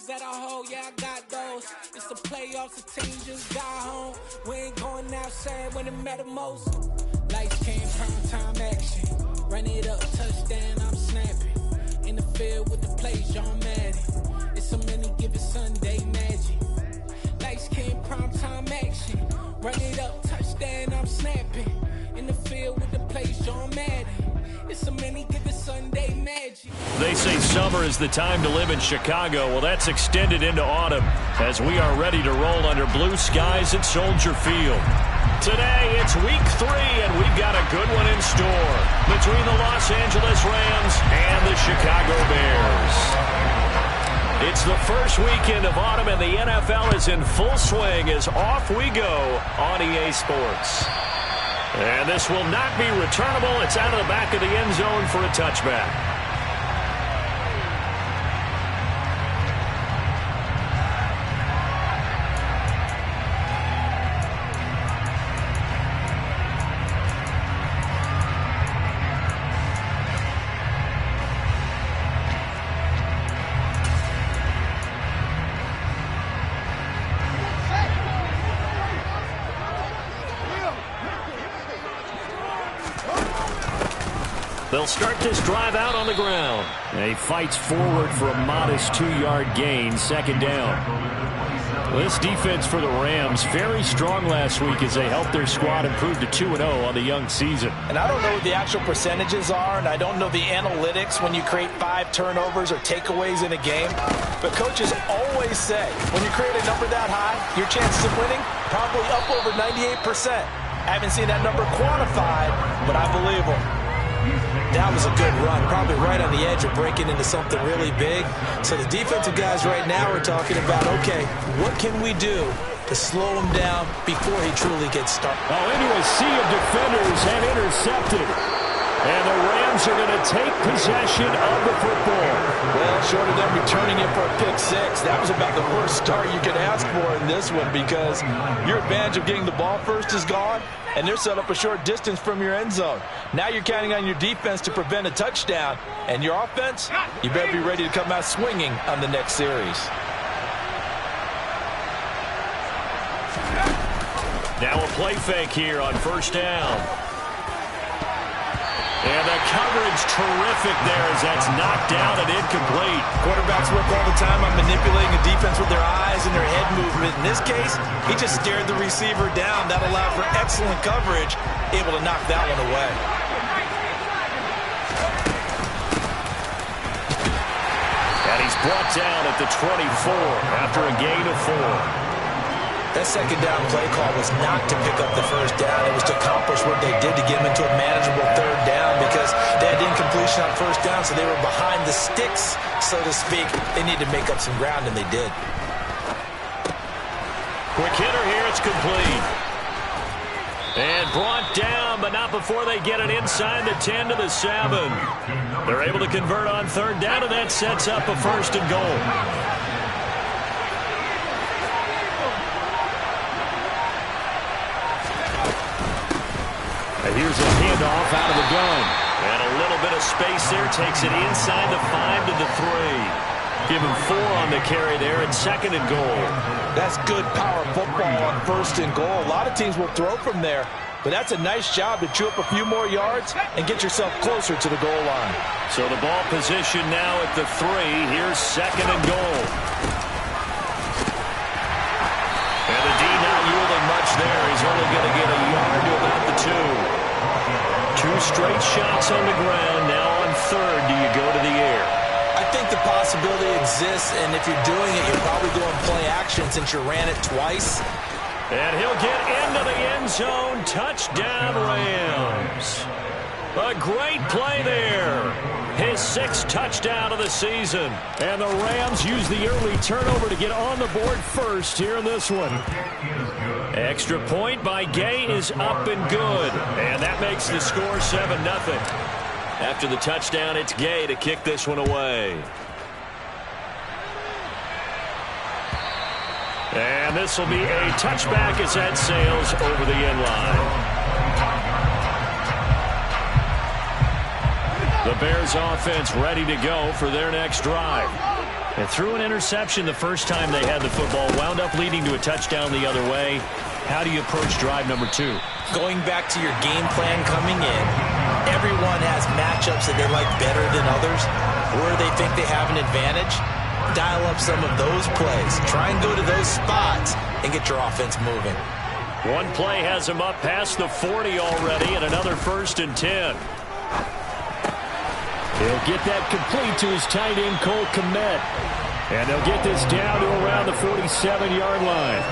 that I hold, yeah, I got those. It's the playoffs, the team just got home. We ain't going outside when it matter most. Lights came, prime time action. Run it up, touchdown, I'm snapping. In the field with the plays, John Madden. It's so many given Sunday magic. Lights came, prime time action. Run it up, touchdown, I'm snapping. In the field with the plays, John Madden. It's so many given Sunday magic. They say summer is the time to live in Chicago. Well, that's extended into autumn as we are ready to roll under blue skies at Soldier Field. Today, it's week 3, and we've got a good one in store between the Los Angeles Rams and the Chicago Bears. It's the first weekend of autumn, and the NFL is in full swing as off we go on EA Sports. And this will not be returnable. It's out of the back of the end zone for a touchback. They'll start this drive out on the ground. And he fights forward for a modest 2-yard gain, second down. This defense for the Rams, very strong last week as they helped their squad improve to 2-0 on the young season. And I don't know what the actual percentages are, and I don't know the analytics when you create 5 turnovers or takeaways in a game. But coaches always say, when you create a number that high, your chances of winning probably up over 98%. I haven't seen that number quantified, but I believe them. That was a good run, probably right on the edge of breaking into something really big. So the defensive guys right now are talking about, okay, what can we do to slow him down before he truly gets started? Oh, into a sea of defenders and intercepted. And the Rams are going to take possession of the football. Well, short of them returning it for a pick 6, that was about the worst start you could ask for in this one because your advantage of getting the ball first is gone, and they're set up a short distance from your end zone. Now you're counting on your defense to prevent a touchdown, and your offense, you better be ready to come out swinging on the next series. Now a play fake here on first down. And the coverage terrific there as that's knocked down and incomplete. Quarterbacks work all the time on manipulating a defense with their eyes and their head movement. In this case, he just stared the receiver down. That allowed for excellent coverage, able to knock that one away. And he's brought down at the 24 after a gain of 4. That second down play call was not to pick up the first down. It was to accomplish what they did to get them into a manageable third down because they had incompletion on first down, so they were behind the sticks, so to speak. They needed to make up some ground, and they did. Quick hitter here. It's complete. And brought down, but not before they get it inside the 10 to the 7. They're able to convert on third down, and that sets up a first and goal. And here's a handoff out of the gun. And a little bit of space there. Takes it inside the 5 to the 3. Give him 4 on the carry there and second and goal. That's good power football on first and goal. A lot of teams will throw from there, but that's a nice job to chew up a few more yards and get yourself closer to the goal line. So the ball position now at the 3. Here's second and goal. And the D not yielding much there. He's only going to get a yard to about the 2. 2 straight shots on the ground. Now on third, do you go to the air? I think the possibility exists, and if you're doing it, you're probably going play action since you ran it twice. And he'll get into the end zone. Touchdown, Rams. A great play there. His 6th touchdown of the season. And the Rams use the early turnover to get on the board first here in this one. Extra point by Gay is up and good. And that makes the score 7-0. After the touchdown, it's Gay to kick this one away. And this will be a touchback as that sails over the end line. The Bears offense ready to go for their next drive. And threw an interception the first time they had the football, wound up leading to a touchdown the other way. How do you approach drive number 2? Going back to your game plan coming in, everyone has matchups that they like better than others, where they think they have an advantage. Dial up some of those plays. Try and go to those spots and get your offense moving. One play has him up past the 40 already, and another 1st and 10. He'll get that complete to his tight end, Cole Kmet. And they'll get this down to around the 47-yard line.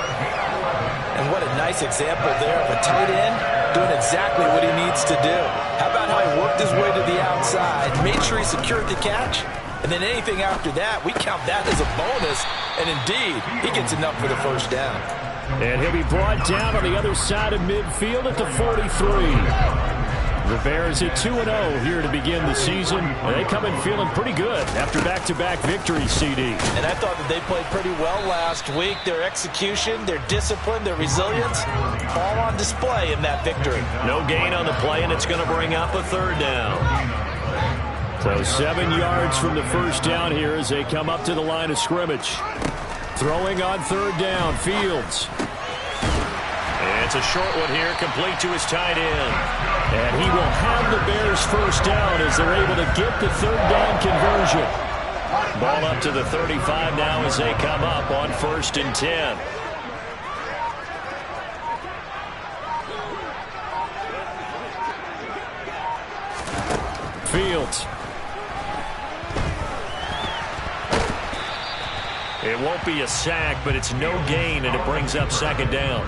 And what a nice example there of a tight end doing exactly what he needs to do. How about how he worked his way to the outside, made sure he secured the catch, and then anything after that, we count that as a bonus. And indeed, he gets enough for the first down. And he'll be brought down on the other side of midfield at the 43. The Bears at 2-0 here to begin the season. They come in feeling pretty good after back-to-back victories, CD. And I thought that they played pretty well last week. Their execution, their discipline, their resilience, all on display in that victory. No gain on the play, and it's going to bring up a 3rd down. So 7 yards from the first down here as they come up to the line of scrimmage. Throwing on 3rd down, Fields. It's a short one here, complete to his tight end. And he will have the Bears first down as they're able to get the 3rd down conversion. Ball up to the 35 now as they come up on 1st and 10. Fields. It won't be a sack, but it's no gain, and it brings up 2nd down.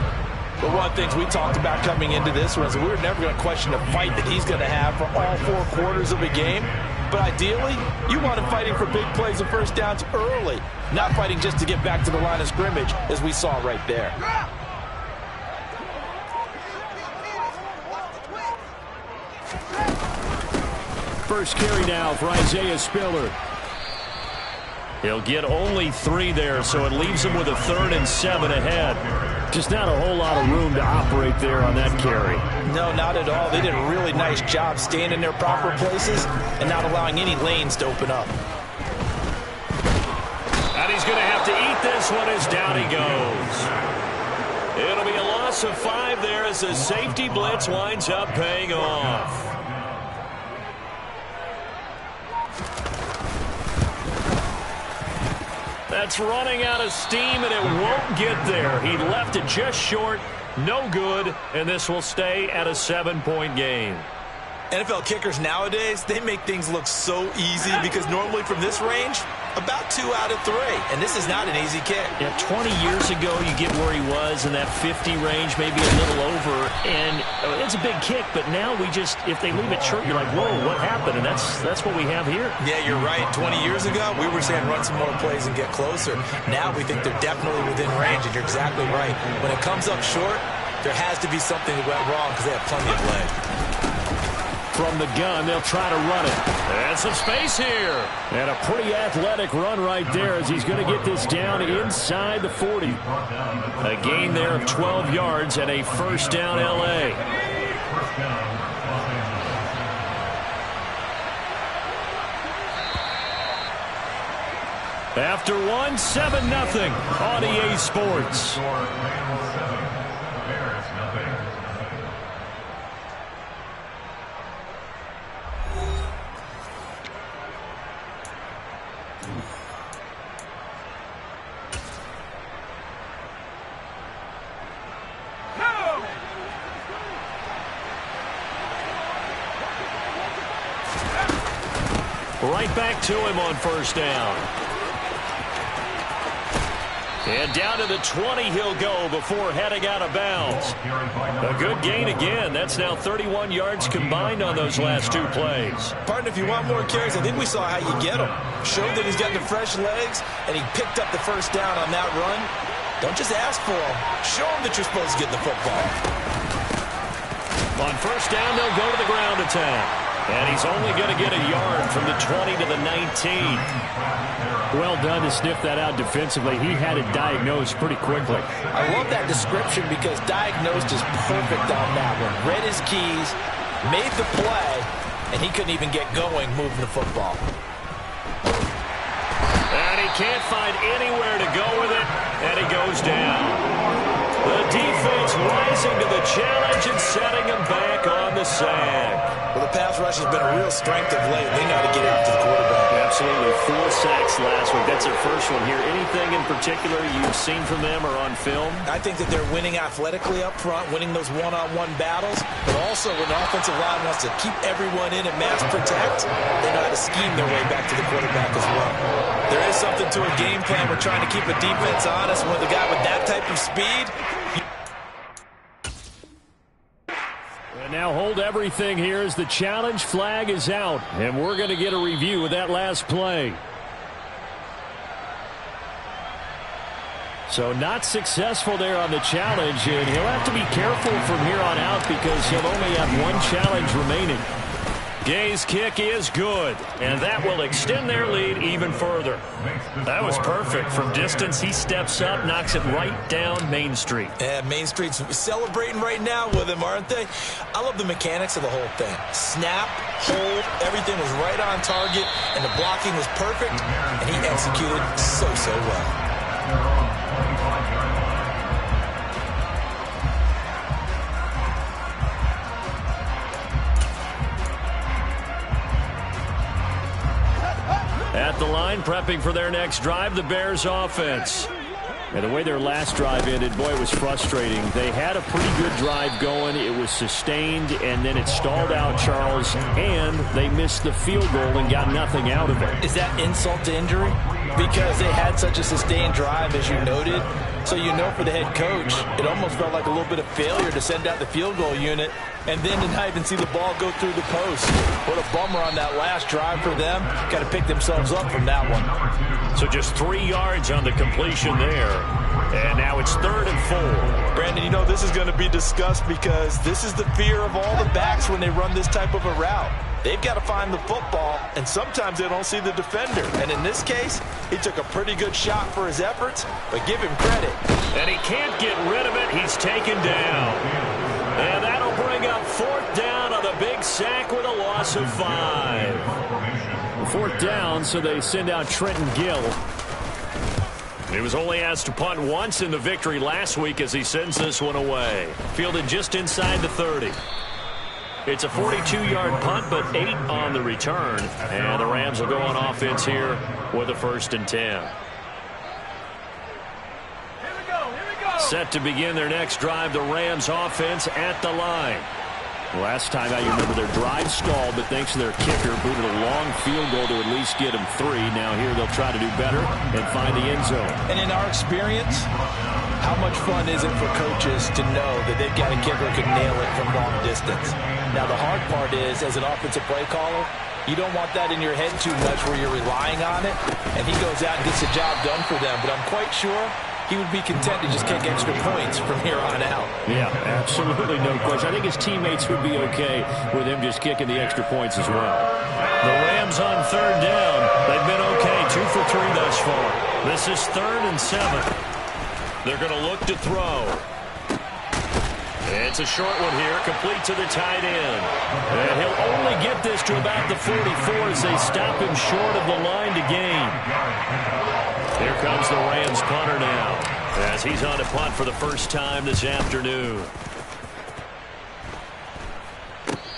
But one of the things we talked about coming into this was we were never going to question the fight that he's going to have for all 4 quarters of a game. But ideally, you want him fighting for big plays and first downs early, not fighting just to get back to the line of scrimmage, as we saw right there. First carry now for Isaiah Spiller. He'll get only 3 there, so it leaves him with a 3rd and 7 ahead. Just not a whole lot of room to operate there on that carry. No, not at all. They did a really nice job staying in their proper places and not allowing any lanes to open up. And he's going to have to eat this one as down he goes. It'll be a loss of 5 there as the safety blitz winds up paying off. That's running out of steam, and it won't get there. He left it just short, no good, and this will stay at a 7-point game. NFL kickers nowadays, they make things look so easy because normally from this range, about 2 out of 3. And this is not an easy kick. Yeah, 20 years ago, you get where he was in that 50 range, maybe a little over. And it's a big kick, but now we just, if they leave it short, you're like, whoa, what happened? And that's what we have here. Yeah, you're right. 20 years ago, we were saying run some more plays and get closer. Now we think they're definitely within range, and you're exactly right. When it comes up short, there has to be something that went wrong because they have plenty of leg. From the gun, they'll try to run it. And some space here. And a pretty athletic run right there as he's going to get this down inside the 40. A gain there of 12 yards and a first down L.A. After 1, 7-0 on EA Sports. Right back to him on first down. And down to the 20 he'll go before heading out of bounds. A good gain again. That's now 31 yards combined on those last 2 plays. Partner, if you want more carries, I think we saw how you get them. Showed that he's got the fresh legs, and he picked up the first down on that run. Don't just ask for them. Show them that you're supposed to get the football. On first down, they'll go to the ground attack. And he's only going to get a yard from the 20 to the 19. Well done to sniff that out defensively. He had it diagnosed pretty quickly. I love that description because diagnosed is perfect on that one. Read his keys, made the play, and he couldn't even get going moving the football. And he can't find anywhere to go with it, and he goes down. The defense rising to the challenge and setting him back on the sack. Well, the pass rush has been a real strength of late. They know how to get after the quarterback. Absolutely. 4 sacks last week. That's their first one here. Anything in particular you've seen from them or on film? I think that they're winning athletically up front, winning those one-on-one battles, but also when the offensive line wants to keep everyone in and mass protect, they know how to scheme their way back to the quarterback as well. There is something to a game plan. We're trying to keep a defense honest. With a guy with that type of speed, now hold everything here as the challenge flag is out. And we're going to get a review of that last play. So not successful there on the challenge. And he'll have to be careful from here on out because he'll only have one challenge remaining. Gay's kick is good, and that will extend their lead even further. That was perfect. From distance, he steps up, knocks it right down Main Street. Yeah, Main Street's celebrating right now with him, aren't they? I love the mechanics of the whole thing. Snap, hold, everything was right on target, and the blocking was perfect, and he executed so well. At the line, prepping for their next drive, the Bears offense. And the way their last drive ended, boy, it was frustrating. They had a pretty good drive going. It was sustained, and then it stalled out, Charles, and they missed the field goal and got nothing out of it. Is that insult to injury? Because they had such a sustained drive, as you noted. So you know for the head coach, it almost felt like a little bit of failure to send out the field goal unit and then to not even see the ball go through the post. What a bummer on that last drive for them. Got to pick themselves up from that one. So just 3 yards on the completion there. And now it's 3rd and 4. Brandon, you know this is going to be discussed because this is the fear of all the backs when they run this type of a route. They've got to find the football, and sometimes they don't see the defender. And in this case, he took a pretty good shot for his efforts, but give him credit. And he can't get rid of it. He's taken down. And that'll bring up 4th down on the big sack with a loss of 5. 4th down, so they send out Trenton Gill. He was only asked to punt once in the victory last week as he sends this one away. Fielded just inside the 30. It's a 42-yard punt, but 8 on the return. And the Rams will go on offense here with a 1st and 10. Set to begin their next drive, the Rams offense at the line. Last time out, you remember their drive stalled, but thanks to their kicker, booted a long field goal to at least get them 3. Now here they'll try to do better and find the end zone. And in our experience, how much fun is it for coaches to know that they've got a kicker who can nail it from long distance? Now the hard part is, as an offensive play caller, you don't want that in your head too much where you're relying on it, and he goes out and gets the job done for them. But I'm quite sure he would be content to just kick extra points from here on out. Yeah, absolutely no question. I think his teammates would be okay with him just kicking the extra points as well. The Rams on 3rd down. They've been okay, 2 for 3 thus far. This is 3rd and 7. They're going to look to throw. It's a short one here, complete to the tight end. And he'll only get this to about the 44 as they stop him short of the line to gain. Here comes the Rams punter now as he's on a punt for the first time this afternoon.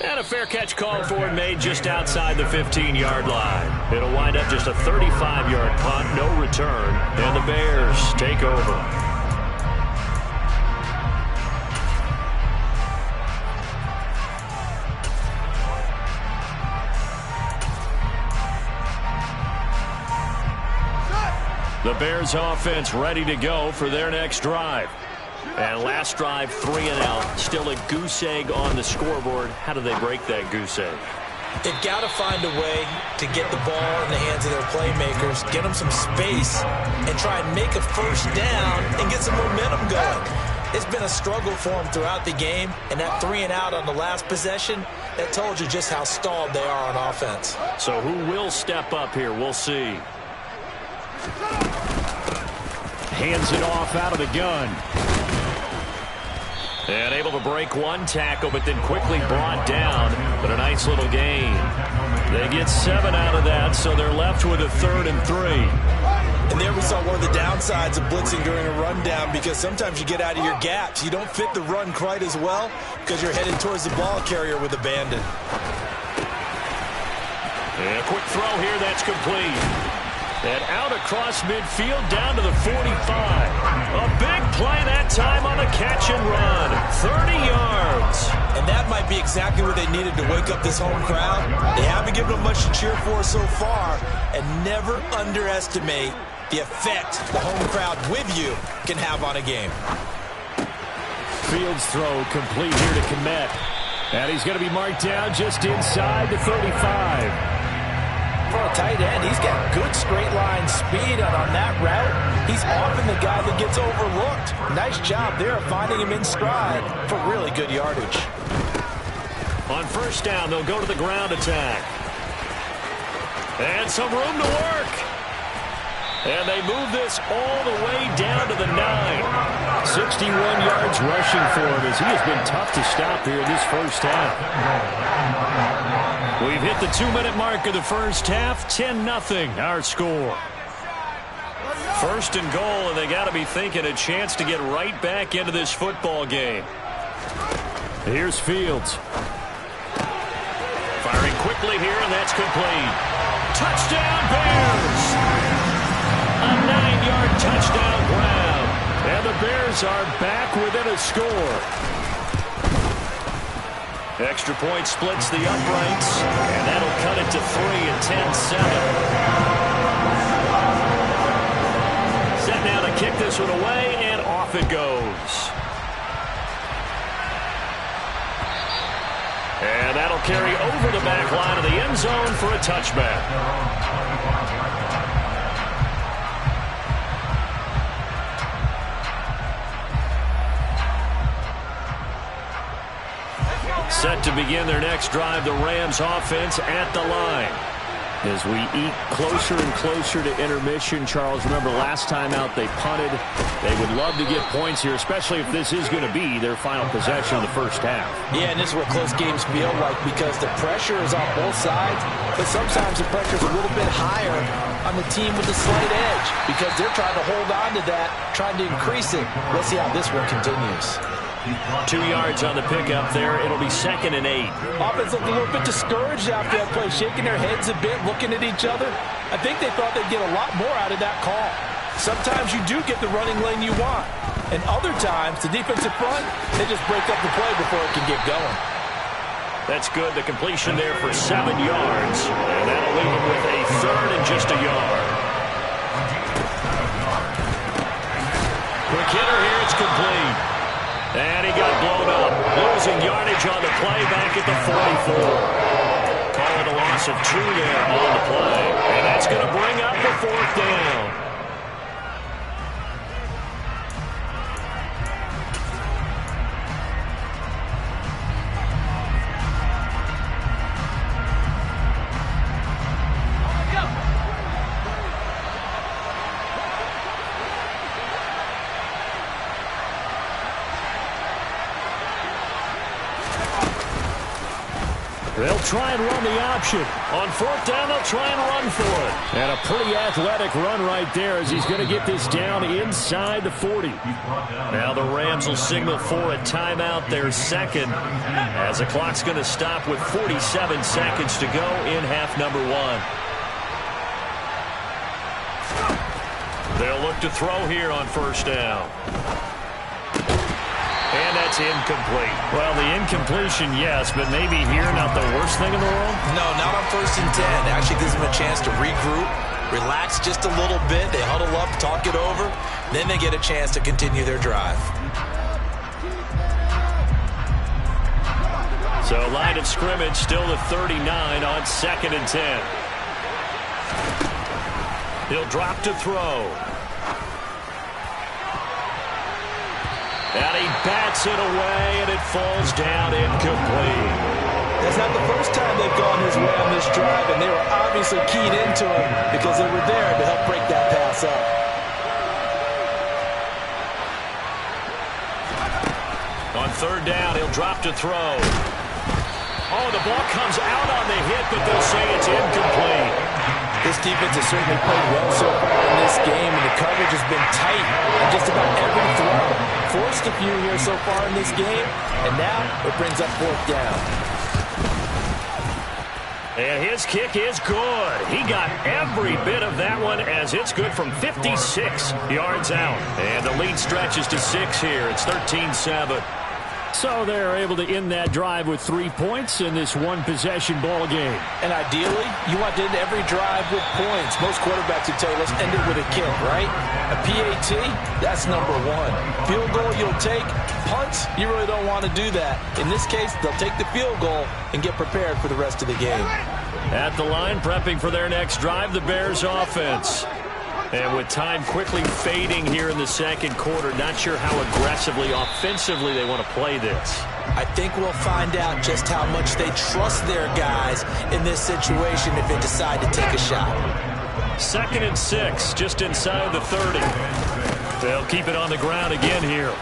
And a fair catch called for and made just outside the 15-yard line. It'll wind up just a 35-yard punt, no return, and the Bears take over. The Bears offense ready to go for their next drive. And last drive, 3 and out. Still a goose egg on the scoreboard. How do they break that goose egg? They've got to find a way to get the ball in the hands of their playmakers, get them some space, and try and make a 1st down and get some momentum going. It's been a struggle for them throughout the game, and that 3 and out on the last possession, that told you just how stalled they are on offense. So who will step up here? We'll see. Hands it off out of the gun. And able to break one tackle, but then quickly brought down. But a nice little gain. They get 7 out of that, so they're left with a 3rd and 3. And there we saw one of the downsides of blitzing during a rundown, because sometimes you get out of your gaps. You don't fit the run quite as well because you're headed towards the ball carrier with abandon. And a quick throw here, that's complete. And out across midfield down to the 45. A big play that time on the catch and run. 30 yards. And that might be exactly what they needed to wake up this home crowd. They haven't given them much to cheer for so far. And never underestimate the effect the home crowd with you can have on a game. Fields throw complete here to Kmet. And he's going to be marked down just inside the 35. For a tight end, he's got good straight line speed, and on that route, he's often the guy that gets overlooked. Nice job there of finding him in stride for really good yardage. On first down, they'll go to the ground attack. And some room to work. And they move this all the way down to the 9. 61 yards rushing for him, as he has been tough to stop here in this first half. We've hit the 2-minute mark of the first half. 10-0 our score. First and goal, and they got to be thinking a chance to get right back into this football game. Here's Fields. Firing quickly here, and that's complete. Touchdown, Bears! A 9-yard touchdown grab. And the Bears are back within a score. Extra point splits the uprights, and that'll cut it to 3 at 10-7. Set now to kick this one away, and off it goes. And that'll carry over the back line of the end zone for a touchback. Set to begin their next drive, the Rams offense at the line. As we eat closer and closer to intermission, Charles, remember last time out they punted. They would love to get points here, especially if this is going to be their final possession of the first half. Yeah, and this is what close games feel like, because the pressure is on both sides, but sometimes the pressure is a little bit higher on the team with the slight edge, because they're trying to hold on to that, trying to increase it. Let's see how this one continues. 2 yards on the pickup there. It'll be 2nd and 8. Offense looked a little bit discouraged after that play, shaking their heads a bit, looking at each other. I think they thought they'd get a lot more out of that call. Sometimes you do get the running lane you want, and other times the defensive front, they just break up the play before it can get going. That's good. The completion there for 7 yards, and that'll leave them with a 3rd and just a yard. Quick hitter here. It's complete. And he got blown up. Losing yardage on the play back at the 44. Call it a loss of 2 there on the play. And that's going to bring up the 4th down. They'll try and run the option. On 4th down, they'll try and run for it. And a pretty athletic run right there, as he's going to get this down inside the 40. Now the Rams will signal for a timeout, their 2nd, as the clock's going to stop with 47 seconds to go in half number 1. They'll look to throw here on 1st down. And that's incomplete. Well, the incompletion, yes, but maybe here not the worst thing in the world? No, not on 1st and 10. It actually gives them a chance to regroup, relax just a little bit. They huddle up, talk it over. Then they get a chance to continue their drive. So line of scrimmage still the 39 on 2nd and 10. He'll drop to throw. And he bats it away, and it falls down incomplete. That's not the first time they've gone his way on this drive, and they were obviously keyed into him because they were there to help break that pass up. On 3rd down, he'll drop to throw. Oh, the ball comes out on the hit, but they'll say it's incomplete. This defense has certainly played well so far in this game, and the coverage has been tight on just about every throw. Forced a few here so far in this game, and now it brings up fourth down. And his kick is good. He got every bit of that one as it's good from 56 yards out. And the lead stretches to 6 here. It's 13-7. So they're able to end that drive with 3 points in this one-possession ball game. And ideally, you want to end every drive with points. Most quarterbacks would tell you, let's end it with a kick, right? A PAT, that's number one. Field goal you'll take. Punts, you really don't want to do that. In this case, they'll take the field goal and get prepared for the rest of the game. At the line, prepping for their next drive, the Bears offense. And with time quickly fading here in the second quarter, not sure how aggressively, offensively they want to play this. I think we'll find out just how much they trust their guys in this situation if they decide to take a shot. 2nd and 6, just inside the 30. They'll keep it on the ground again here.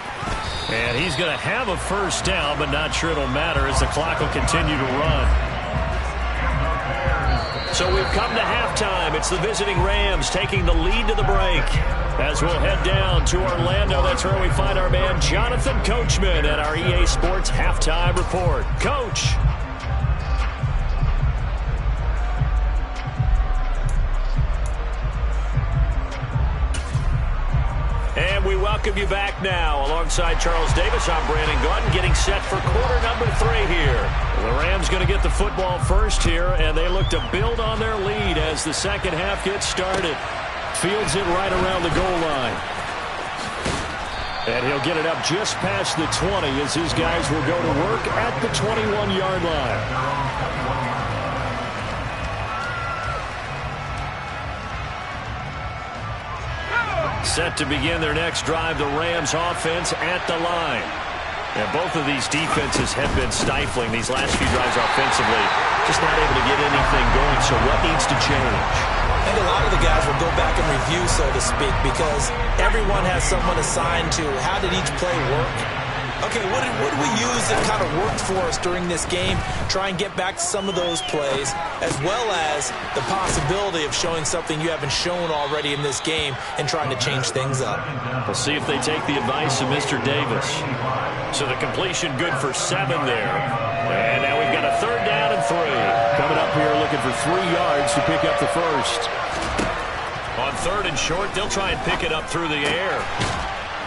And he's going to have a first down, but not sure it'll matter as the clock will continue to run. So we've come to halftime. It's the visiting Rams taking the lead to the break. As we'll head down to Orlando, that's where we find our man Jonathan Coachman at our EA Sports Halftime Report. Coach. And we welcome you back now. Alongside Charles Davis, I'm Brandon Gaudin, getting set for quarter number 3 here. The Rams going to get the football first here, and they look to build on their lead as the second half gets started. Fields it right around the goal line. And he'll get it up just past the 20 as his guys will go to work at the 21-yard line. Set to begin their next drive, the Rams offense at the line. And both of these defenses have been stifling these last few drives offensively. Just not able to get anything going, so what needs to change? I think a lot of the guys will go back and review, so to speak, because everyone has someone assigned to how did each play work. Okay, what did we use that kind of worked for us during this game? Try and get back to some of those plays, as well as the possibility of showing something you haven't shown already in this game and trying to change things up. We'll see if they take the advice of Mr. Davis. So the completion good for 7 there. And now we've got a 3rd down and 3. Coming up here looking for 3 yards to pick up the first. On 3rd and short, they'll try and pick it up through the air.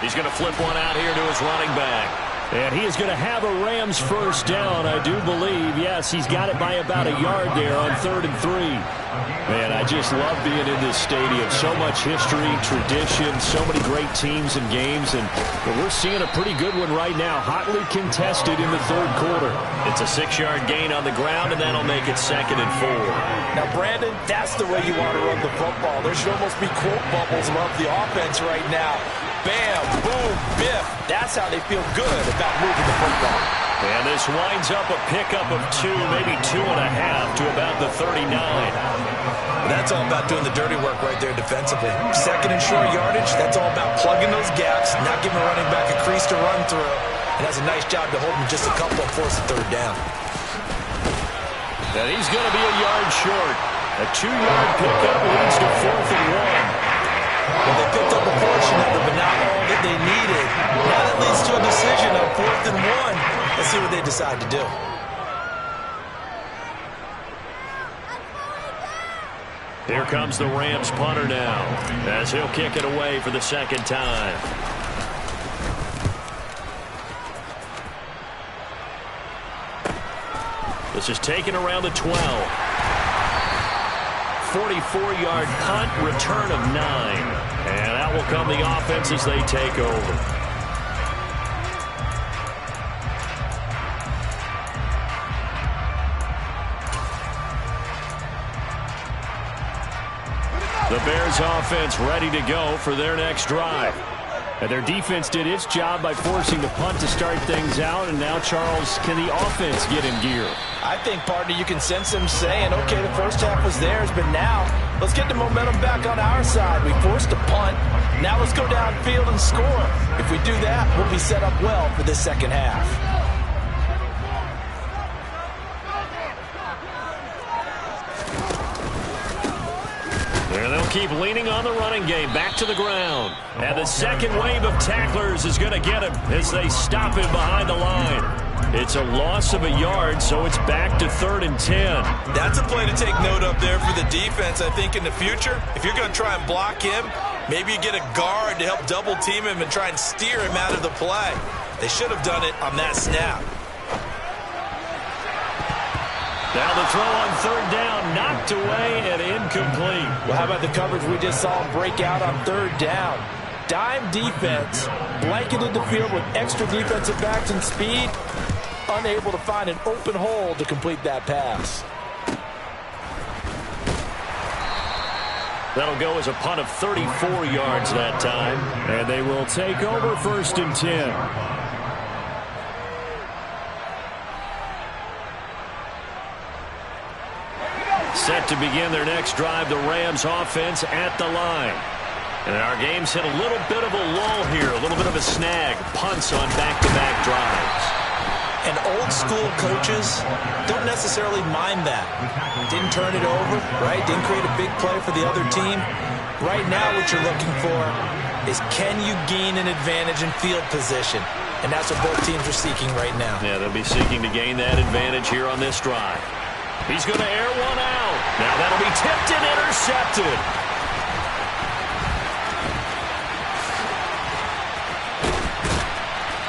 He's going to flip one out here to his running back. And he is going to have a Rams first down, I do believe. Yes, he's got it by about a yard there on 3rd and 3. Man, I just love being in this stadium. So much history, tradition, so many great teams and games. And we're seeing a pretty good one right now, hotly contested in the 3rd quarter. It's a 6-yard gain on the ground, and that'll make it 2nd and 4. Now, Brandon, that's the way you want to run the football. There should almost be quote bubbles above the offense right now. Bam, boom, biff. That's how they feel good about moving the football. And this winds up a pickup of 2, maybe 2.5 to about the 39. That's all about doing the dirty work right there defensively. 2nd and short yardage, that's all about plugging those gaps, not giving a running back a crease to run through. And that's a nice job to hold him just a couple and force the 3rd down. And he's going to be a yard short. A 2-yard pickup leads to 4th and 1. Well, they picked up a portion of it, but not all that they needed. Now that leads to a decision on 4th and 1. Let's see what they decide to do. Here comes the Rams punter now, as he'll kick it away for the 2nd time. This is taken around the 12. 44-yard punt, return of 9. And out will come the offense as they take over. The Bears offense ready to go for their next drive. And their defense did its job by forcing the punt to start things out. And now, Charles, can the offense get in gear? I think, partner, you can sense them saying, okay, the first half was theirs, but now let's get the momentum back on our side. We forced a punt. Now let's go downfield and score. If we do that, we'll be set up well for the second half. keep leaning on the running game. Back to the ground. And the second wave of tacklers is going to get him as they stop him behind the line. It's a loss of a yard, so it's back to 3rd and 10. That's a play to take note of there for the defense, I think, in the future. If you're going to try and block him, maybe you get a guard to help double team him and try and steer him out of the play. They should have done it on that snap. Now the throw on 3rd down, knocked away and incomplete. Well, how about the coverage we just saw him break out on 3rd down? Dime defense, blanketed the field with extra defensive backs and speed, unable to find an open hole to complete that pass. That'll go as a punt of 34 yards that time, and they will take over 1st and 10. Set to begin their next drive, the Rams offense at the line. And our game's hit a little bit of a lull here, a little bit of a snag. Punts on back-to-back drives. And old-school coaches don't necessarily mind that. Didn't turn it over, right? Didn't create a big play for the other team. Right now what you're looking for is can you gain an advantage in field position? And that's what both teams are seeking right now. Yeah, they'll be seeking to gain that advantage here on this drive. He's going to air one out. Now that'll be tipped and intercepted.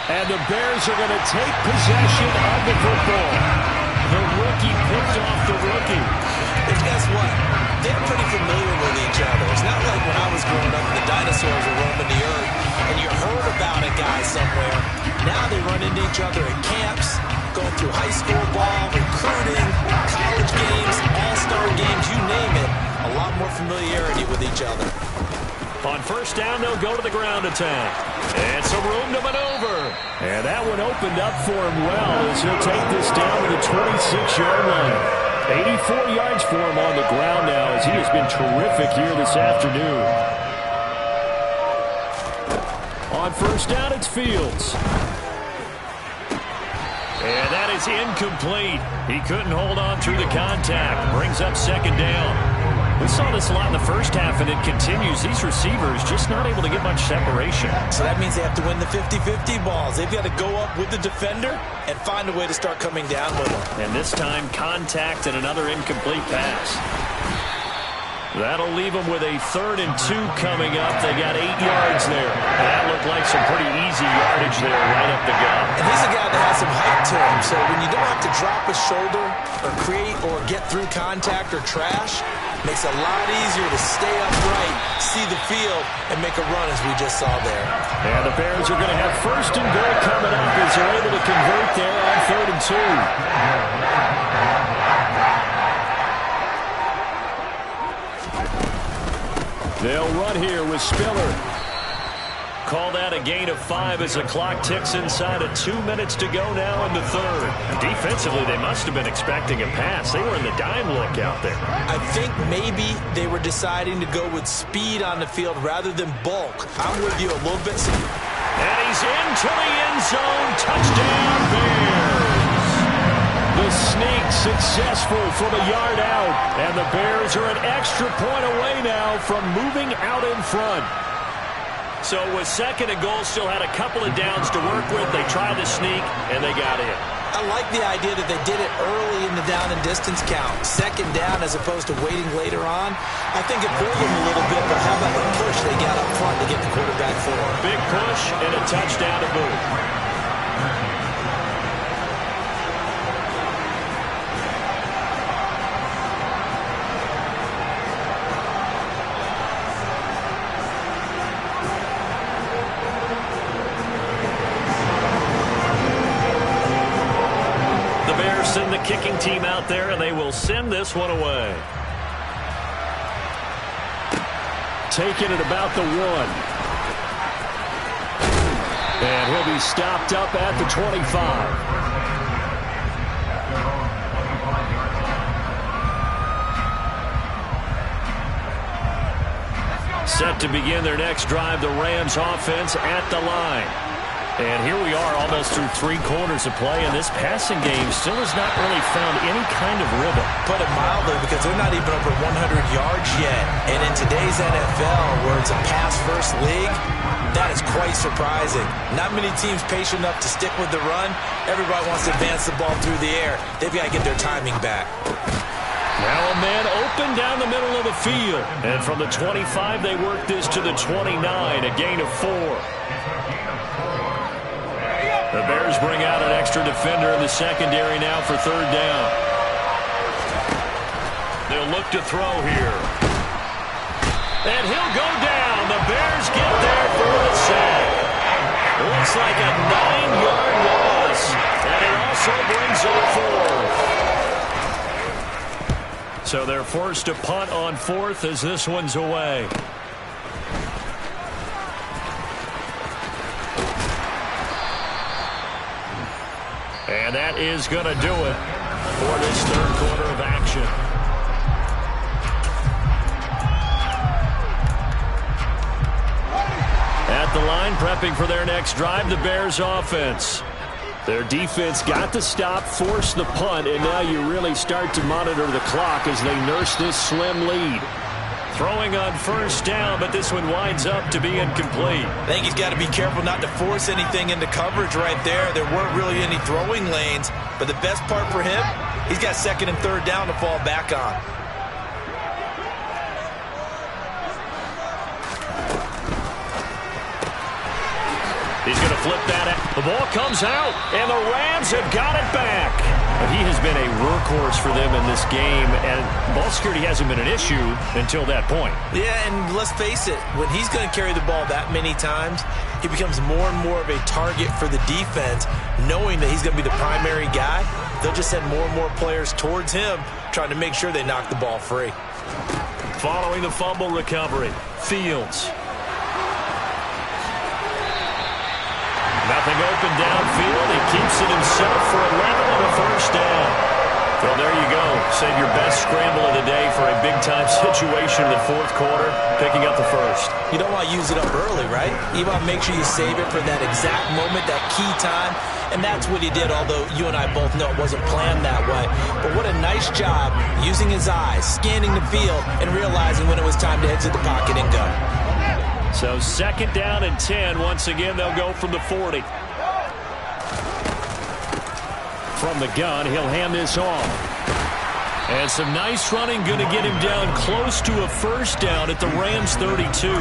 And the Bears are going to take possession of the football. The rookie picked off the rookie. And guess what? They're pretty familiar with each other. It's not like when I was growing up and the dinosaurs were roaming the earth and you heard about a guy somewhere. Now they run into each other at camps, going through high school ball, recruiting, college games, all-star games, you name it. A lot more familiarity with each other. On 1st down, they'll go to the ground attack. And some room to maneuver. And that one opened up for him well as he'll take this down to the 26-yard line. 84 yards for him on the ground now as he has been terrific here this afternoon. On 1st down, it's Fields. And that is incomplete. He couldn't hold on through the contact. Brings up 2nd down. We saw this a lot in the first half, and it continues. These receivers just not able to get much separation. So that means they have to win the 50-50 balls. They've got to go up with the defender and find a way to start coming down with them. And this time, contact and another incomplete pass. That'll leave them with a 3rd and 2 coming up. They got 8 yards there. And that looked like some pretty easy yardage there right up the gut. And he's a guy that has some height to him, so when you don't have to drop a shoulder or create or get through contact or trash, makes it a lot easier to stay upright, see the field, and make a run as we just saw there. And the Bears are going to have 1st and goal coming up as they're able to convert there on 3rd and 2. They'll run here with Spiller. Call that a gain of 5 as the clock ticks inside of 2 minutes to go now in the 3rd. Defensively, they must have been expecting a pass. They were in the dime look out there. I think maybe they were deciding to go with speed on the field rather than bulk. I'm with you a little bit. And he's into the end zone. Touchdown, Bears. The sneak successful from a yard out. And the Bears are an extra point away now from moving out in front. So with 2nd and goal, still had a couple of downs to work with. They tried to sneak, and they got in. I like the idea that they did it early in the down and distance count. 2nd down as opposed to waiting later on. I think it fooled them a little bit, but how about the push they got up front to get the quarterback forward? Big push and a touchdown to boot. Send the kicking team out there, and they will send this one away. Taking it about the 1. And he'll be stopped up at the 25. Set to begin their next drive, the Rams offense at the line. And here we are almost through 3 quarters of play, and this passing game still has not really found any kind of rhythm. Put it mildly, because they're not even over 100 yards yet. And in today's NFL, where it's a pass-first league, that is quite surprising. Not many teams patient enough to stick with the run. Everybody wants to advance the ball through the air. They've got to get their timing back. Now a man open down the middle of the field. And from the 25, they work this to the 29, a gain of 4. The Bears bring out an extra defender in the secondary now for 3rd down. They'll look to throw here. And he'll go down. The Bears get there for the sack. Looks like a 9-yard loss. And it also brings up 4th. So they're forced to punt on 4th as this one's away. And that is going to do it for this 3rd quarter of action. At the line, prepping for their next drive, the Bears offense. Their defense got the stop, forced the punt, and now you really start to monitor the clock as they nurse this slim lead. Throwing on 1st down, but this one winds up to be incomplete. I think he's got to be careful not to force anything into coverage right there. There weren't really any throwing lanes, but the best part for him, he's got 2nd and 3rd down to fall back on. He's going to flip that out. The ball comes out, and the Rams have got it back. But he has been a workhorse for them in this game, and ball security hasn't been an issue until that point. Yeah, and let's face it, when he's going to carry the ball that many times, he becomes more and more of a target for the defense, knowing that he's going to be the primary guy. They'll just send more and more players towards him, trying to make sure they knock the ball free. Following the fumble recovery, Fields. Nothing open downfield. He keeps it himself for 11 on the 1st down. Well, there you go. Save your best scramble of the day for a big-time situation in the 4th quarter, picking up the 1st. You don't want to use it up early, right? You want to make sure you save it for that exact moment, that key time, and that's what he did, although you and I both know it wasn't planned that way. But what a nice job using his eyes, scanning the field, and realizing when it was time to exit the pocket and go. So 2nd down and 10. Once again, they'll go from the 40. From the gun, he'll hand this off. And some nice running, going to get him down close to a 1st down at the Rams 32.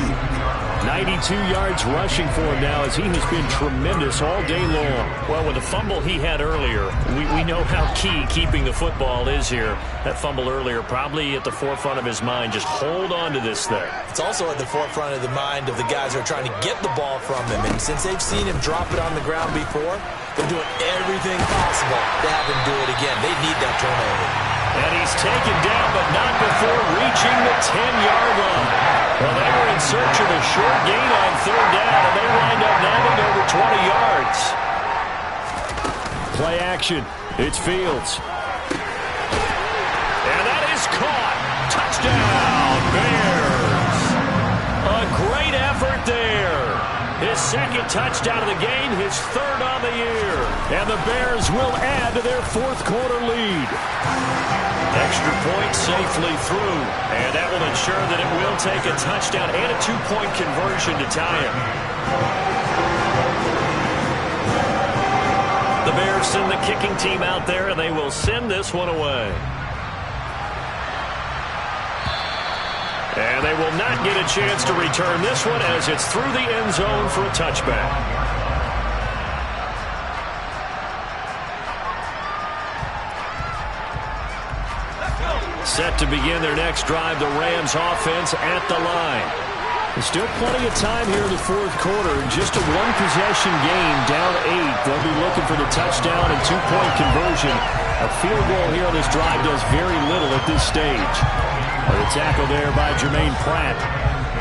92 yards rushing for him now as he has been tremendous all day long. Well, with the fumble he had earlier, we know how key keeping the football is here. That fumble earlier probably at the forefront of his mind. Just hold on to this thing. It's also at the forefront of the mind of the guys who are trying to get the ball from him. And since they've seen him drop it on the ground before, they're doing everything possible to have him do it again. They need that turnover. And he's taken down, but not before reaching the 10-yard line. Well, they were in search of a short gain on 3rd down, and they wind up nabbing over 20 yards. Play action. It's Fields. And that is caught. Touchdown, Bears. A great effort there. His 2nd touchdown of the game, his 3rd on the year. And the Bears will add to their 4th quarter lead. Extra point safely through. And that will ensure that it will take a touchdown and a 2-point conversion to tie him. The Bears send the kicking team out there, and they will send this one away. And they will not get a chance to return this one as it's through the end zone for a touchback. Set to begin their next drive, the Rams offense at the line. There's still plenty of time here in the 4th quarter. Just a 1-possession game, down 8. They'll be looking for the touchdown and 2-point conversion. A field goal here on this drive does very little at this stage. The tackle there by Jermaine Pratt.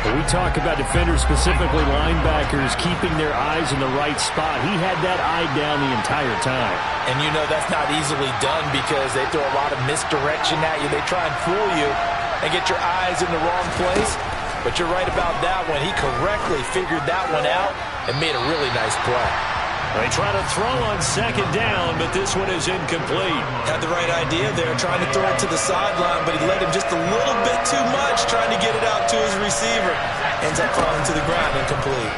When we talk about defenders, specifically linebackers, keeping their eyes in the right spot, he had that eye down the entire time. And you know that's not easily done because they throw a lot of misdirection at you. They try and fool you and get your eyes in the wrong place. But you're right about that one. He correctly figured that one out and made a really nice play. They try to throw on second down, but this one is incomplete. Had the right idea there, trying to throw it to the sideline, but he led him just a little bit too much, trying to get it out to his receiver. Ends up falling to the ground, incomplete.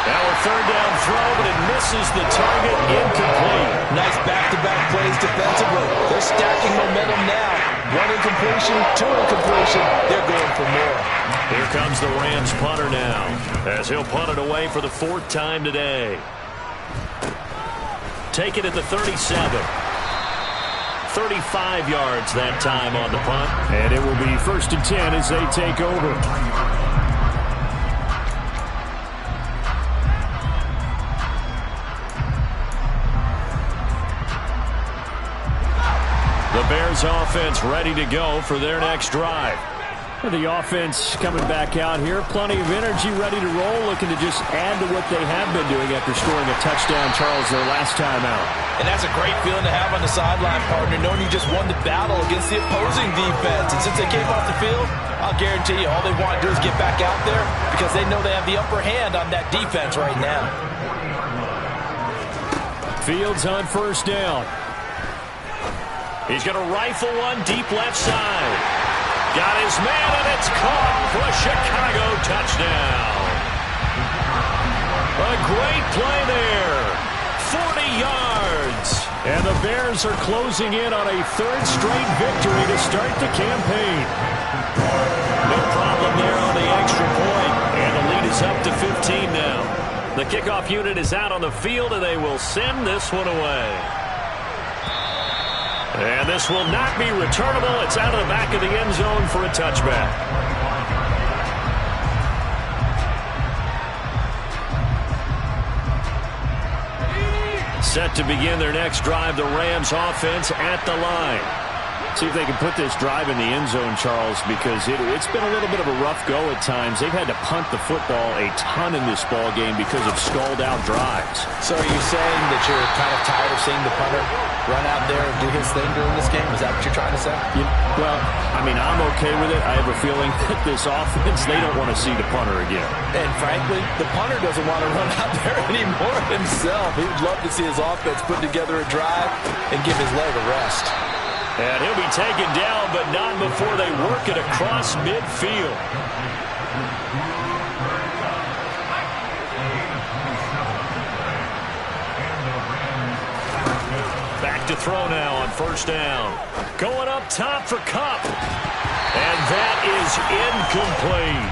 Now a third down throw, but it misses the target, incomplete. Nice back-to-back plays defensively. They're stacking momentum now. One incompletion, two incompletion. They're going for more. Here comes the Rams punter now, as he'll punt it away for the fourth time today. Take it at the 37. 35 yards that time on the punt. And it will be 1st and 10 as they take over. The Bears offense ready to go for their next drive. The offense coming back out here. Plenty of energy, ready to roll, looking to just add to what they have been doing after scoring a touchdown, Charles, their last time out. And that's a great feeling to have on the sideline, partner, knowing you just won the battle against the opposing defense. And since they came off the field, I'll guarantee you all they want to do is get back out there because they know they have the upper hand on that defense right now. Fields on 1st down. He's going to rifle one deep left side. Got his man, and it's caught for a Chicago touchdown. A great play there. 40 yards. And the Bears are closing in on a 3rd straight victory to start the campaign. No problem there on the extra point. And the lead is up to 15 now. The kickoff unit is out on the field, and they will send this one away. And this will not be returnable. It's out of the back of the end zone for a touchback. Set to begin their next drive, the Rams offense at the line. See if they can put this drive in the end zone, Charles, because it's been a little bit of a rough go at times. They've had to punt the football a ton in this ball game because of stalled-out drives. So are you saying that you're kind of tired of seeing the punter run out there and do his thing during this game? Is that what you're trying to say? Well, I mean, I'm okay with it. I have a feeling that this offense, they don't want to see the punter again. And frankly, the punter doesn't want to run out there anymore himself. He would love to see his offense put together a drive and give his leg a rest. And he'll be taken down, but not before they work it across midfield. Back to throw now on 1st down. Going up top for Kupp. And that is incomplete.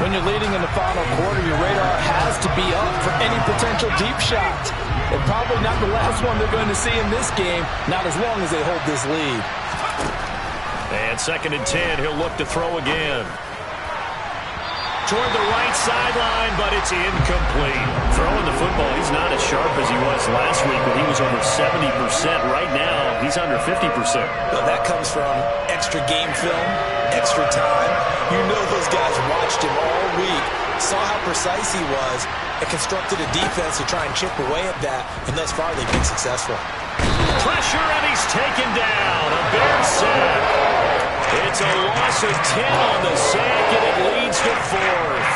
When you're leading in the final quarter, your radar has to be up for any potential deep shot. And probably not the last one they're going to see in this game, not as long as they hold this lead. And 2nd and 10, he'll look to throw again. Toward the right sideline, but it's incomplete. Throwing the football, he's not as sharp as he was last week, but he was over 70%. Right now, he's under 50%. Well, that comes from extra game film, extra time. You know those guys watched him all week, saw how precise he was, and constructed a defense to try and chip away at that, and thus far they've been successful. Pressure, and he's taken down. A Bears sack. It's a loss of 10 on the sack, and it leads to 4th.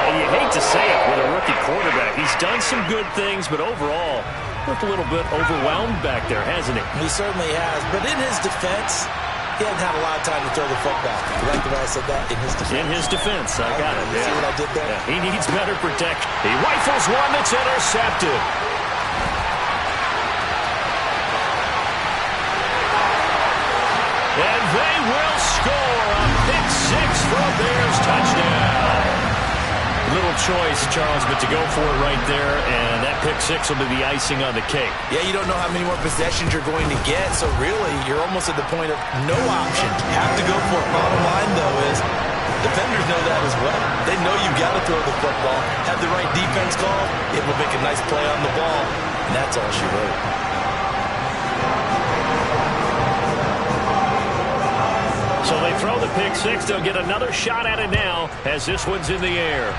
And you hate to say it with a rookie quarterback. He's done some good things, but overall, looked a little bit overwhelmed back there, hasn't he? He certainly has, but in his defense, he hasn't had a lot of time to throw the football. You like the way I said that? In his defense. In his defense, I got it. You see what I did there? Yeah, he needs better protection. He rifles one that's intercepted. And they will score a pick 6 for a Bears touchdown. Little choice, Charles, but to go for it right there, and that pick 6 will be the icing on the cake. Yeah, you don't know how many more possessions you're going to get, so really, you're almost at the point of no option. Have to go for it. Bottom line, though, is defenders know that as well. They know you got to throw the football. Have the right defense call, it will make a nice play on the ball, and that's all she wrote. So they throw the pick 6. They'll get another shot at it now as this one's in the air.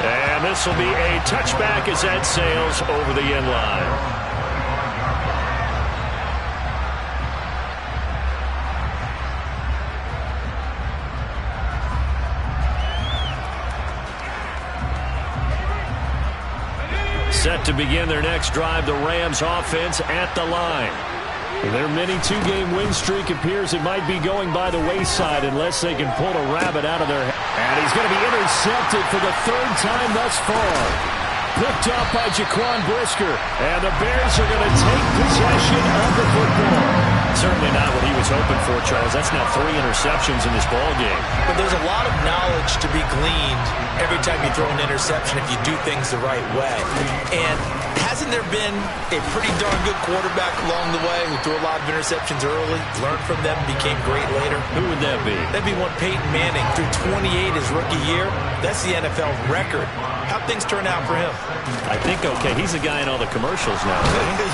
And this will be a touchback as that sails over the end line. Set to begin their next drive, the Rams offense at the line. Their mini two-game win streak appears it might be going by the wayside unless they can pull a rabbit out of their head. And he's going to be intercepted for the third time thus far. Picked up by Jaquan Brisker. And the Bears are going to take possession of the football. Certainly not what he was hoping for, Charles. That's now 3 interceptions in this ball game. But there's a lot of knowledge to be gleaned every time you throw an interception if you do things the right way. And hasn't there been a pretty darn good quarterback along the way who threw a lot of interceptions early, learned from them, became great later? Who would that be? That'd be one Peyton Manning. Threw 28 his rookie year. That's the NFL record. How'd things turn out for him? I think okay. He's the guy in all the commercials now.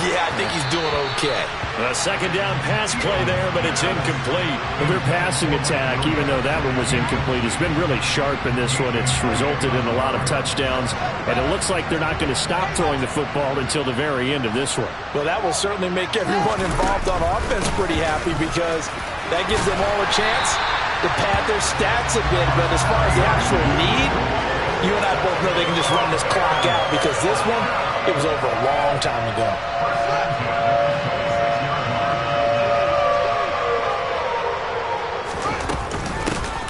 Yeah, I think he's doing okay. A second down pass play there, but it's incomplete. Their passing attack, even though that one was incomplete, has been really sharp in this one. It's resulted in a lot of touchdowns, and it looks like they're not going to stop throwing the football until the very end of this one. Well, that will certainly make everyone involved on offense pretty happy because that gives them all a chance to pad their stats a bit. But as far as the actual need, you and I both know they can just run this clock out because this one, it was over a long time ago.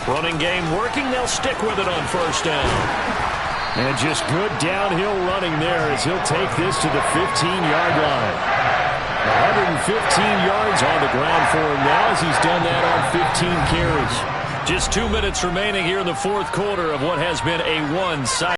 Running game working. They'll stick with it on first down. And just good downhill running there as he'll take this to the 15-yard line. 115 yards on the ground for him now as he's done that on 15 carries. Just 2 minutes remaining here in the fourth quarter of what has been a one-sided